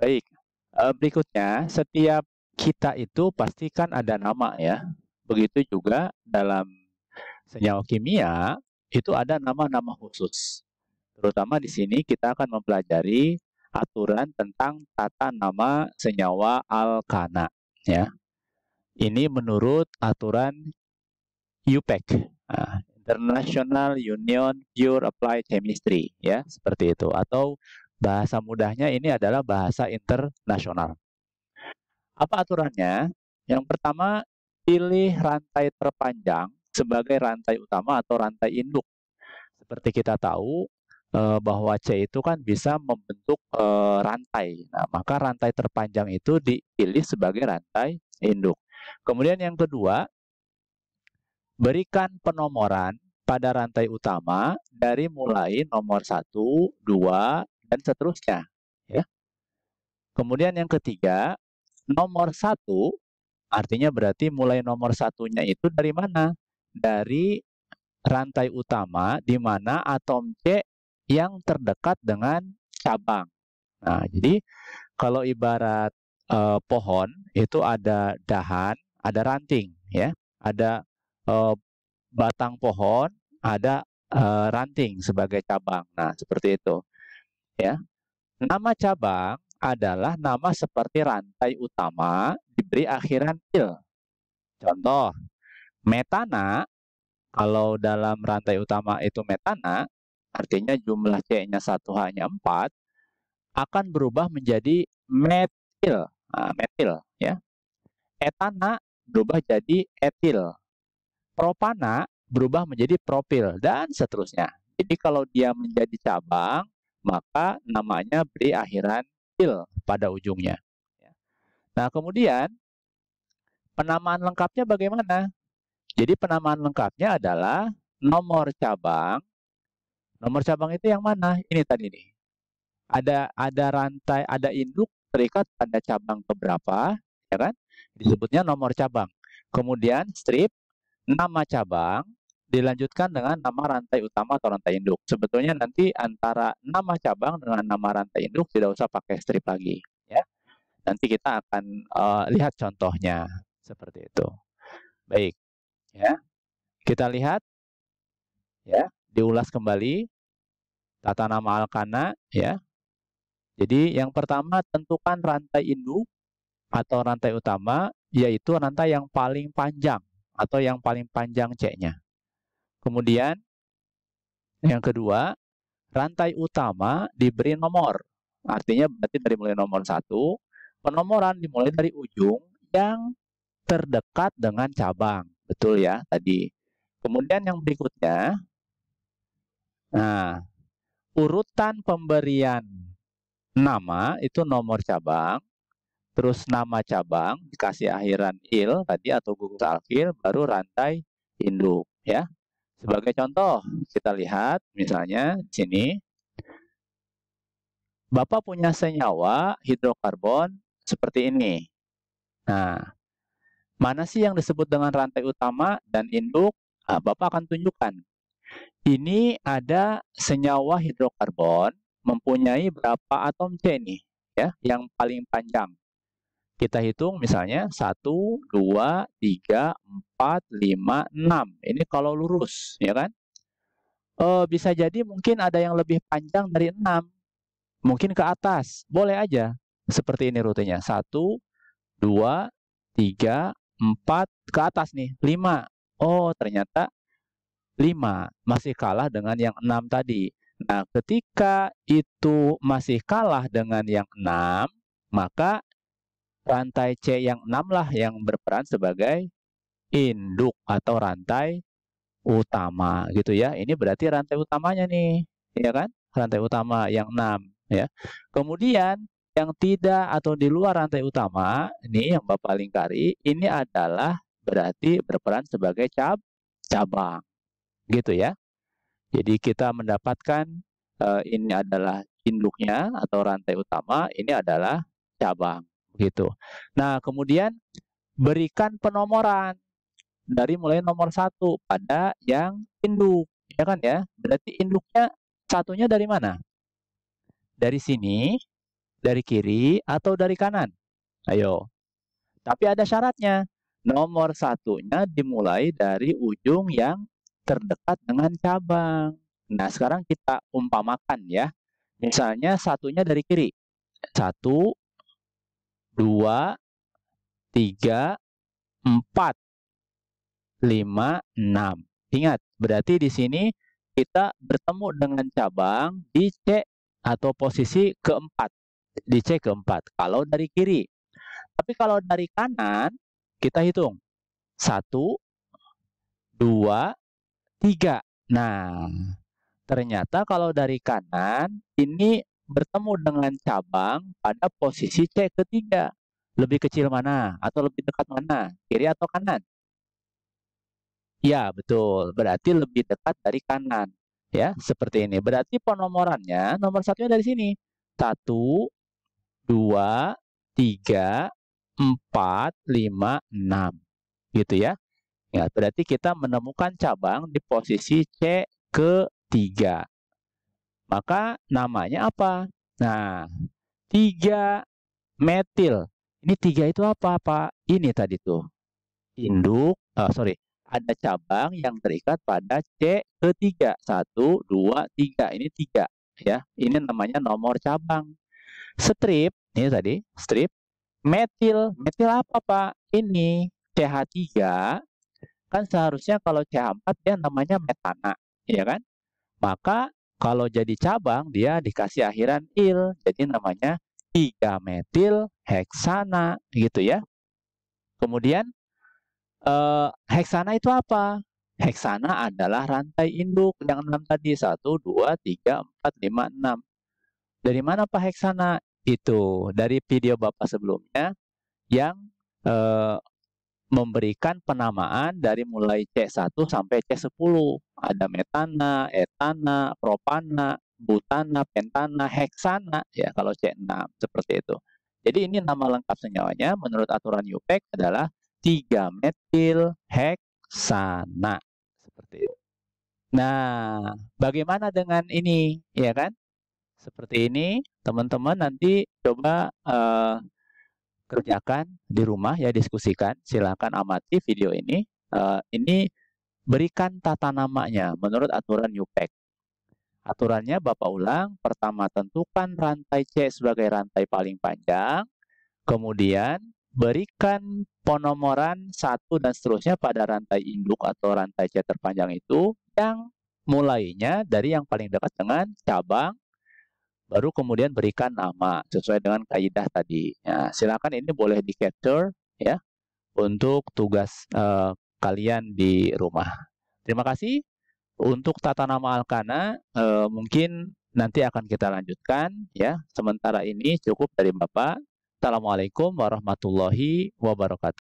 Baik, berikutnya setiap kita itu pasti kan ada nama ya. Begitu juga dalam senyawa kimia itu ada nama-nama khusus. Terutama di sini kita akan mempelajari aturan tentang tata nama senyawa alkana ya. Ini menurut aturan UPEC, International Union Pure Applied Chemistry ya, seperti itu. Atau bahasa mudahnya ini adalah bahasa internasional. Apa aturannya? Yang pertama, pilih rantai terpanjang sebagai rantai utama atau rantai induk. Seperti kita tahu bahwa C itu kan bisa membentuk rantai. Nah, maka rantai terpanjang itu dipilih sebagai rantai induk. Kemudian yang kedua, berikan penomoran pada rantai utama dari mulai nomor 1, 2, dan seterusnya. Ya. Kemudian yang ketiga, nomor 1 artinya berarti mulai nomor satunya itu dari mana? Dari rantai utama di mana atom C yang terdekat dengan cabang. Nah, jadi kalau ibarat pohon itu ada dahan, ada ranting, ya, ada eh, batang pohon, ada ranting sebagai cabang. Nah, seperti itu, ya. Nama cabang adalah nama seperti rantai utama diberi akhiran il. Contoh, metana, kalau dalam rantai utama itu metana, artinya jumlah C-nya satu hanya 4, akan berubah menjadi metil. Nah, metil, ya. Etana berubah jadi etil. Propana berubah menjadi propil, dan seterusnya. Jadi kalau dia menjadi cabang, maka namanya beri akhiran il pada ujungnya. Nah, kemudian penamaan lengkapnya bagaimana? Jadi penamaan lengkapnya adalah nomor cabang. Nomor cabang itu yang mana? Ini tadi nih. Ada rantai, ada induk terikat pada cabang keberapa, ya kan? Disebutnya nomor cabang. Kemudian strip nama cabang dilanjutkan dengan nama rantai utama atau rantai induk. Sebetulnya nanti antara nama cabang dengan nama rantai induk tidak usah pakai strip lagi, ya. Nanti kita akan lihat contohnya seperti itu. Baik, ya. Kita lihat, ya, diulas kembali tata nama alkana, ya. Jadi yang pertama tentukan rantai induk atau rantai utama, yaitu rantai yang paling panjang atau yang paling panjang C-nya. Kemudian yang kedua, rantai utama diberi nomor. Artinya berarti dari mulai nomor 1, penomoran dimulai dari ujung yang terdekat dengan cabang. Betul ya tadi. Kemudian yang berikutnya, nah, urutan pemberian nama itu nomor cabang, terus nama cabang dikasih akhiran il tadi atau gugus alkil, baru rantai induk, ya. Sebagai contoh, kita lihat misalnya di sini, Bapak punya senyawa hidrokarbon seperti ini. Nah, mana sih yang disebut dengan rantai utama dan induk? Nah, Bapak akan tunjukkan. Ini ada senyawa hidrokarbon mempunyai berapa atom C nih, ya, yang paling panjang. Kita hitung misalnya 1, 2, 3, 4, 5, 6. Ini kalau lurus, ya kan? Bisa jadi mungkin ada yang lebih panjang dari 6. Mungkin ke atas, boleh aja. Seperti ini rutenya. 1, 2, 3, 4, ke atas nih, 5. Oh, ternyata 5 masih kalah dengan yang 6 tadi. Nah, ketika itu masih kalah dengan yang 6, maka rantai C yang 6 lah yang berperan sebagai induk atau rantai utama gitu ya. Ini berarti rantai utamanya nih, ya kan? Rantai utama yang 6 ya. Kemudian yang tidak atau di luar rantai utama, ini yang Bapak lingkari, ini adalah berarti berperan sebagai cabang. Gitu ya. Jadi kita mendapatkan ini adalah induknya atau rantai utama, ini adalah cabang gitu. Nah, kemudian berikan penomoran dari mulai nomor 1 pada yang induk, ya kan ya? Berarti induknya satunya dari mana? Dari sini dari kiri atau dari kanan? Ayo. Tapi ada syaratnya. Nomor satunya dimulai dari ujung yang terdekat dengan cabang. Nah, sekarang kita umpamakan ya. Misalnya satunya dari kiri. 1, 2, 3, 4, 5, 6. Ingat, berarti di sini kita bertemu dengan cabang di C atau posisi keempat. Di C keempat, kalau dari kiri. Tapi kalau dari kanan, kita hitung. 1, 2, 3. Nah, ternyata kalau dari kanan, ini bertemu dengan cabang pada posisi C ketiga. Lebih kecil mana? Atau lebih dekat mana? Kiri atau kanan? Ya, betul. Berarti lebih dekat dari kanan. Ya, seperti ini. Berarti penomorannya nomor satunya dari sini. 1, 2, 3, 4, 5, 6. Gitu ya. Ya, berarti kita menemukan cabang di posisi C ketiga. Maka namanya apa? Nah, 3 metil. Ini 3 itu apa, Pak? Ini tadi tuh. Induk, sorry, ada cabang yang terikat pada C ketiga. 1, 2, 3. Ini 3 ya. Ini namanya nomor cabang. Strip, ini tadi, strip. Metil. Metil apa, Pak? Ini CH3. Kan seharusnya kalau CH4 dia namanya metana, ya kan? Maka kalau jadi cabang dia dikasih akhiran il. Jadi namanya 3 metil heksana gitu ya. Kemudian heksana itu apa? Heksana adalah rantai induk yang 6 tadi. 1, 2, 3, 4, 5, 6. Dari mana Pak heksana? Itu dari video Bapak sebelumnya yang eh, memberikan penamaan dari mulai C1 sampai C10. Ada metana, etana, propana, butana, pentana, heksana ya kalau C6 seperti itu. Jadi ini nama lengkap senyawanya menurut aturan UPEC adalah 3 metil heksana seperti itu. Nah, bagaimana dengan ini ya kan? Seperti ini, teman-teman nanti coba kerjakan di rumah ya, diskusikan. Silakan amati video ini. Ini berikan tata namanya menurut aturan UPEC. Aturannya Bapak ulang. Pertama, tentukan rantai C sebagai rantai paling panjang. Kemudian berikan penomoran 1 dan seterusnya pada rantai induk atau rantai C terpanjang itu yang mulainya dari yang paling dekat dengan cabang, baru kemudian berikan nama sesuai dengan kaidah tadi. Nah, silakan ini boleh di capture ya untuk tugas kalian di rumah. Terima kasih. Untuk tata nama Alkana mungkin nanti akan kita lanjutkan ya. Sementara ini cukup dari Bapak. Assalamualaikum warahmatullahi wabarakatuh.